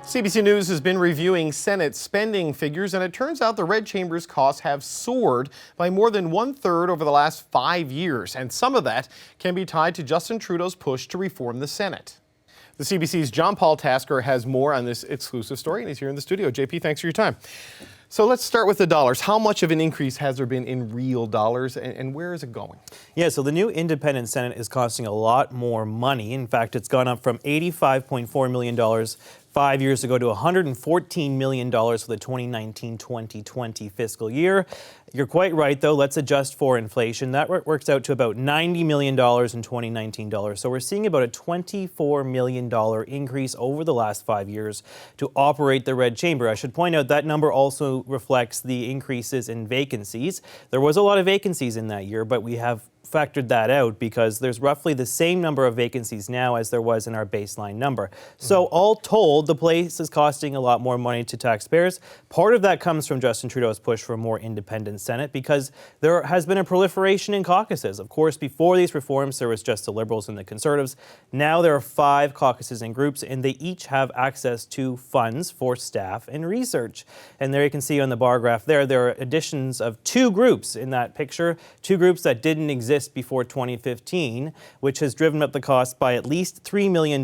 CBC News has been reviewing Senate spending figures, and it turns out the Red Chamber's costs have soared by more than 1/3 over the last 5 years, and some of that can be tied to Justin Trudeau's push to reform the Senate. The CBC's John Paul Tasker has more on this exclusive story, and he's here in the studio. JP, thanks for your time. So let's start with the dollars. How much of an increase has there been in real dollars, and where is it going? Yeah, so the new independent Senate is costing a lot more money. In fact, it's gone up from $85.4 million 5 years ago to $114 million for the 2019-2020 fiscal year. You're quite right, though. Let's adjust for inflation. That works out to about $90 million in 2019 dollars. So we're seeing about a $24 million increase over the last 5 years to operate the Red Chamber. I should point out that number also reflects the increases in vacancies. There was a lot of vacancies in that year, but we have factored that out because there's roughly the same number of vacancies now as there was in our baseline number. So all told, the place is costing a lot more money to taxpayers. Part of that comes from Justin Trudeau's push for a more independent Senate because there has been a proliferation in caucuses. Of course, before these reforms, there was just the Liberals and the Conservatives. Now there are 5 caucuses and groups, and they each have access to funds for staff and research. And there you can see on the bar graph there are additions of 2 groups in that picture, 2 groups that didn't exist before 2015, which has driven up the cost by at least $3 million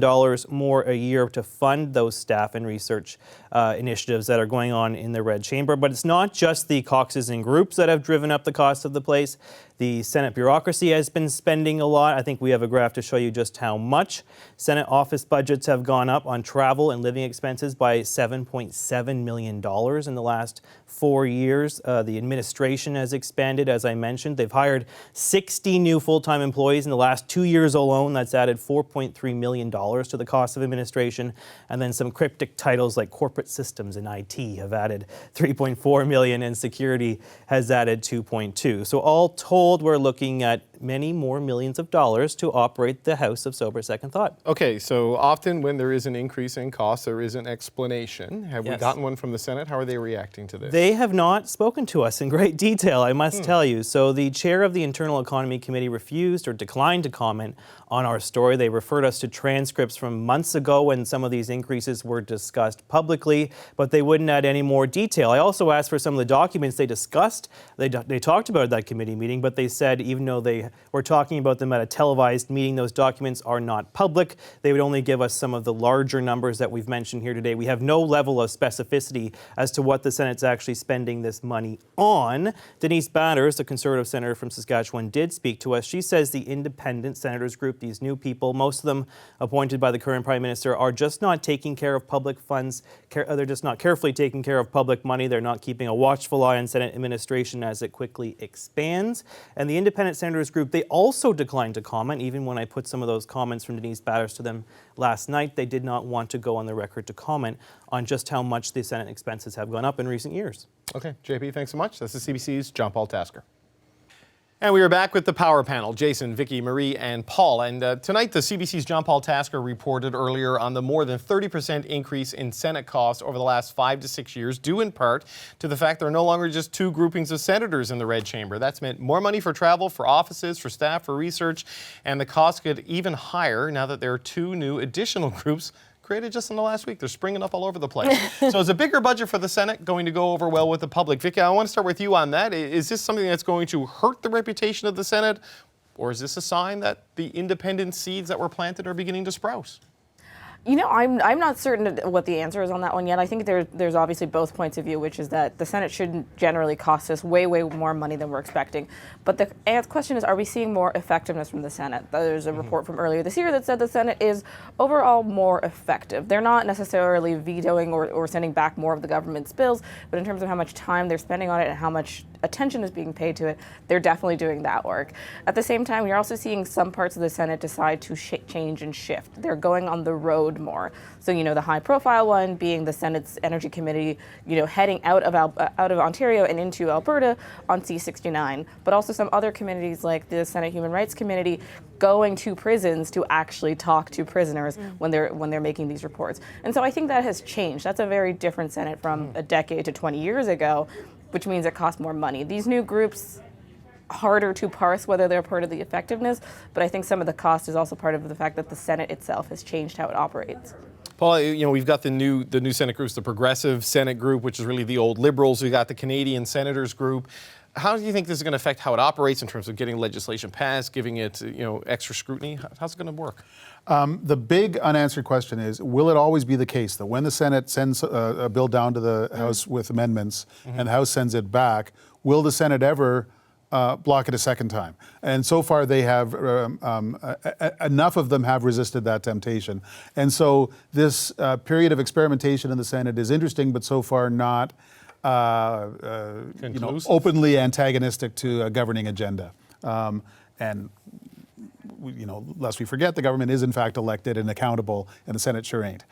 more a year to fund those staff and research initiatives that are going on in the Red Chamber. But it's not just the caucuses and groups that have driven up the cost of the place. The Senate bureaucracy has been spending a lot. I think we have a graph to show you just how much. Senate office budgets have gone up on travel and living expenses by $7.7 million in the last 4 years. The administration has expanded, as I mentioned. They've hired 60 new full-time employees in the last 2 years alone. That's added $4.3 million to the cost of administration. And then some cryptic titles like corporate systems and IT have added $3.4 million, and security has added $2.2. So all told, we're looking at many more millions of dollars to operate the House of Sober Second Thought. Okay, so often when there is an increase in costs, there is an explanation. Have we gotten one from the Senate? How are they reacting to this? They have not spoken to us in great detail, I must tell you. So the chair of the Internal Economy Committee refused or declined to comment on our story. They referred us to transcripts from months ago when some of these increases were discussed publicly, but they wouldn't add any more detail. I also asked for some of the documents they discussed. They talked about at that committee meeting, but they said even though they were talking about them at a televised meeting, those documents are not public. They would only give us some of the larger numbers that we've mentioned here today. We have no level of specificity as to what the Senate's actually spending this money on. Denise Batters, the Conservative senator from Saskatchewan, did speak to us. She says the independent senators group, these new people, most of them appointed by the current Prime Minister, are just not taking care of public funds. They're just not carefully taking care of public money. They're not keeping a watchful eye on Senate administration as it quickly expands. And the independent senators group, they also declined to comment. Even when I put some of those comments from Denise Batters to them last night, they did not want to go on the record to comment on just how much the Senate expenses have gone up in recent years. Okay, JP, thanks so much. This is CBC's John Paul Tasker. And we are back with the Power Panel, Jason, Vicky, Marie, and Paul. And tonight, the CBC's John Paul Tasker reported earlier on the more than 30% increase in Senate costs over the last 5 to 6 years, due in part to the fact there are no longer just 2 groupings of senators in the Red Chamber. That's meant more money for travel, for offices, for staff, for research, and the cost could even higher now that there are 2 new additional groups created just in the last week. They're springing up all over the place. So is a bigger budget for the Senate going to go over well with the public? Vicky, I want to start with you on that. Is this something that's going to hurt the reputation of the Senate, or is this a sign that the independent seeds that were planted are beginning to sprout? You know, I'm not certain what the answer is on that one yet. I think there's obviously both points of view, which is that the Senate shouldn't generally cost us way more money than we're expecting. But the question is, are we seeing more effectiveness from the Senate? There's a report from earlier this year that said the Senate is overall more effective. They're not necessarily vetoing or sending back more of the government's bills, but in terms of how much time they're spending on it and how much attention is being paid to it, they're definitely doing that work. At the same time, we're also seeing some parts of the Senate decide to change and shift. They're going on the road more. So, you know, the high profile one being the Senate's Energy Committee, you know, heading out of Ontario and into Alberta on C-69, but also some other committees like the Senate Human Rights Committee going to prisons to actually talk to prisoners when they're making these reports. And so I think that has changed. That's a very different Senate from a decade to 20 years ago, which means it costs more money. These new groups, harder to parse whether they're part of the effectiveness, but I think some of the cost is also part of the fact that the Senate itself has changed how it operates. Paul, we've got the new Senate groups, the Progressive Senate group, which is really the old Liberals. We've got the Canadian Senators group. How do you think this is going to affect how it operates in terms of getting legislation passed, giving it, extra scrutiny? How's it going to work? The big unanswered question is, will it always be the case that when the Senate sends a bill down to the House with amendments and the House sends it back, will the Senate ever block it a second time? And so far they have, enough of them have resisted that temptation. And so this period of experimentation in the Senate is interesting, but so far not openly antagonistic to a governing agenda. And lest we forget, the government is in fact elected and accountable, and the Senate sure ain't.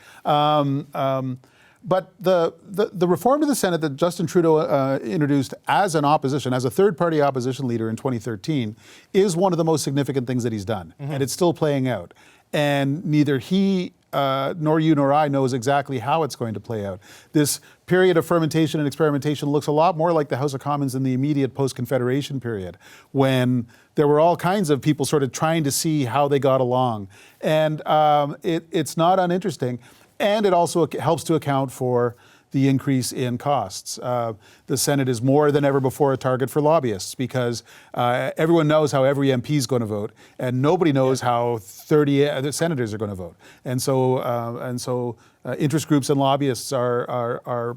But the reform to the Senate that Justin Trudeau introduced as an opposition, as a third-party opposition leader in 2013, is one of the most significant things that he's done, and it's still playing out. And neither he nor you nor I knows exactly how it's going to play out. This period of fermentation and experimentation looks a lot more like the House of Commons in the immediate post-Confederation period, when there were all kinds of people sort of trying to see how they got along. And it's not uninteresting. And it also helps to account for the increase in costs. The Senate is more than ever before a target for lobbyists, because everyone knows how every MP is going to vote, and nobody knows how 30 other senators are going to vote. And so interest groups and lobbyists are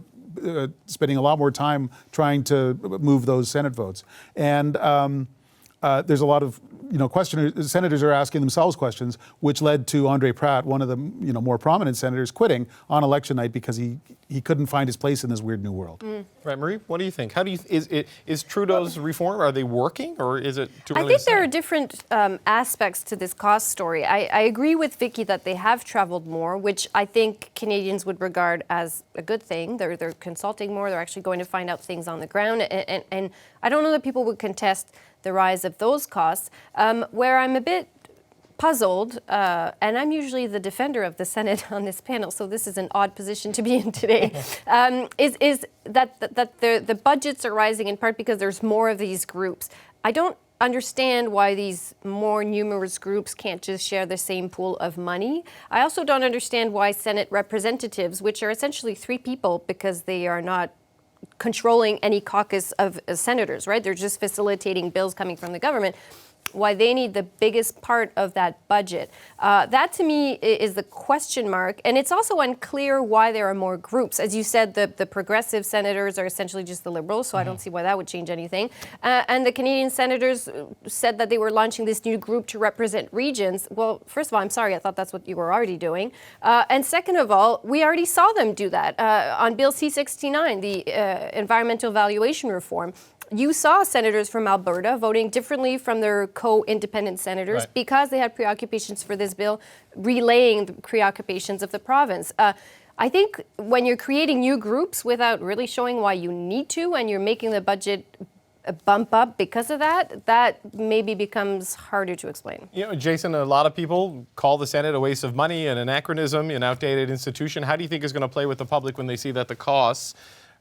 spending a lot more time trying to move those Senate votes. And there's a lot of senators are asking themselves questions, which led to Andre Pratt, one of the more prominent senators, quitting on election night because he couldn't find his place in this weird new world. Right, Marie, what do you think? How do you is Trudeau's reform, are they working, or is it too early I think to say? there are different aspects to this cost story. I agree with Vicky that they have traveled more, which I think Canadians would regard as a good thing. They're consulting more. They're actually going to find out things on the ground, and I don't know that people would contest the rise of those costs. Where I'm a bit puzzled, and I'm usually the defender of the Senate on this panel, so this is an odd position to be in today, is that the budgets are rising in part because there's more of these groups. I don't understand why these more numerous groups can't just share the same pool of money. I also don't understand why Senate representatives, which are essentially 3 people because they are not controlling any caucus of senators, right? They're just facilitating bills coming from the government, why they need the biggest part of that budget. That to me is the question mark. And it's also unclear why there are more groups. As you said, the progressive senators are essentially just the Liberals, so I don't see why that would change anything. And the Canadian senators said that they were launching this new group to represent regions. Well, first of all, I'm sorry, I thought that's what you were already doing. And second of all, we already saw them do that. On Bill C-69, the environmental valuation reform, you saw senators from Alberta voting differently from their co-independent senators, right, because they had preoccupations for this bill, relaying the preoccupations of the province. I think when you're creating new groups without really showing why you need to, and you're making the budget bump up because of that, that maybe becomes harder to explain. Jason, a lot of people call the Senate a waste of money, an anachronism, an outdated institution. How do you think it's going to play with the public when they see that the costs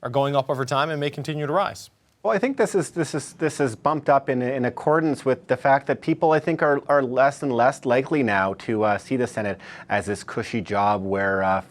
are going up over time and may continue to rise? Well, I think this is bumped up in accordance with the fact that people, I think, are less and less likely now to see the Senate as this cushy job where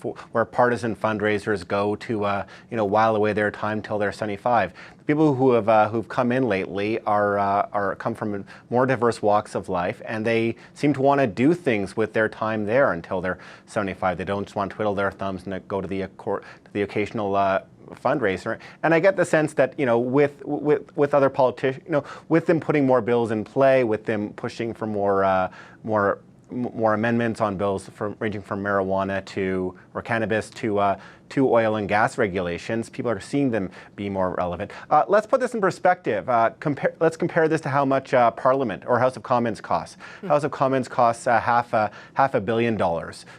partisan fundraisers go to while away their time till they're 75. The people who've come in lately come from more diverse walks of life, and they seem to want to do things with their time there until they're 75. They don't just want to twiddle their thumbs and go to the occasional fundraiser. And I get the sense that with other politicians, with them putting more bills in play, with them pushing for more amendments on bills ranging from marijuana or cannabis to oil and gas regulations, people are seeing them be more relevant. Let's put this in perspective. Let's compare this to how much Parliament or House of Commons costs. House of Commons costs $500 million.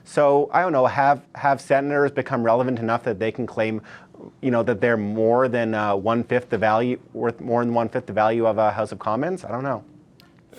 So I don't know. Have senators become relevant enough that they can claim that they're more than 1/5 the value, worth more than 1/5 the value of a House of Commons? I don't know.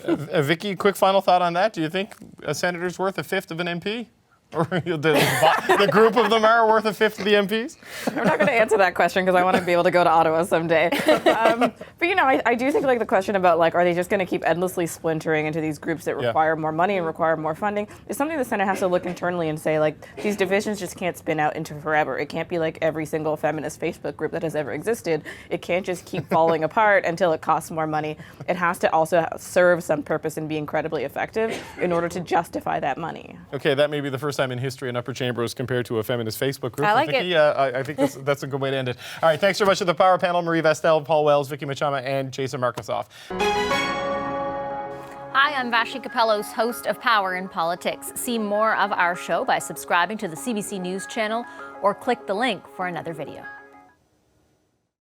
Vicky, quick final thought on that. Do you think a senator's worth 1/5 of an MP? Or the group of them are worth a fifth of the MPs? I'm not going to answer that question because I want to be able to go to Ottawa someday. But, you know, I do think, like, the question about, like, are they just going to keep endlessly splintering into these groups that require more money and require more funding is something the Senate has to look internally and say, like, these divisions just can't spin out into forever. It can't be like every single feminist Facebook group that has ever existed. It can't just keep falling apart until it costs more money. It has to also serve some purpose and be incredibly effective in order to justify that money. Okay, that may be the first time in history an upper chamber was compared to a feminist Facebook group. I like Vicky, it. I think that's a good way to end it. All right, thanks very much to the Power Panel, Marie Vestel, Paul Wells, Vicky Machama, and Jason Markosoff. Hi, I'm Vashi Capellos, host of Power in Politics. See more of our show by subscribing to the CBC News channel or click the link for another video.